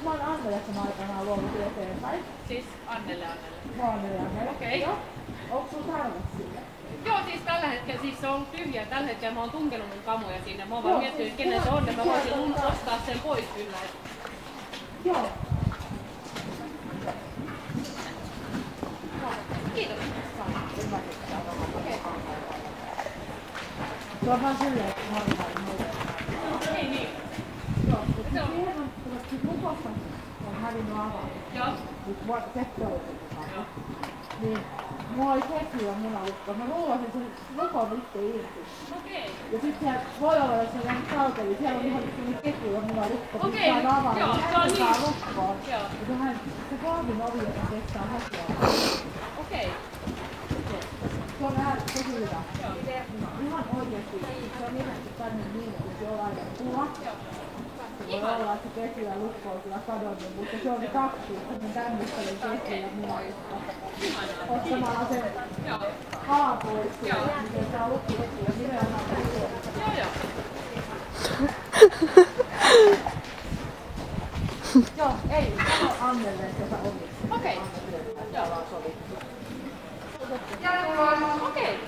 mä oon Annelle sen aikanaan luovut eteenpäin. Siis Annelle. Annelle. Okei. Joo. Onko sun tarve sille? Joo, siis tällä hetkellä siis se on tyhjä. Tällä hetkellä mä oon tunkenut mun kamoja sinne. Mä oon vaan miettinyt, että kenen se on, että mä voisin ostaa sen pois kyllä. Joo. Kiitos. Se on vaan silleen, että normaali muuta. Niin. Joo, mutta siihen on, kun lukossa on hävinnyt avaa. Joo. Nyt sektoitettu. Niin, mulla oli ketju ja munalukko. Mä luulasin sen lukon itse irti. Okei. Ja sit siellä voi olla, jos se on sauteli, siellä on ihan sellainen ketju ja munalukko. Okei. Joo, se on niin. Lukkoon. Joo. Ja se kolmin ovi, joka kestää hakea. Okei. Se on vähän tosi hyvä. Ihan oikeesti. Se on nimetty tänne niin, että jos jollain on kuva. Se voi olla, että se ketju ja lukko on kyllä kadonnut, mutta se oli kaksi. Sen tämmöistelin ketju ja munalukko. Ottamaan sen alapois, miten saa lukki ketju ja nimenomaan ketju. Joo. Joo, ei. Sano Annelle, että sä omit. Okei. Joo, on sovittu. Okei.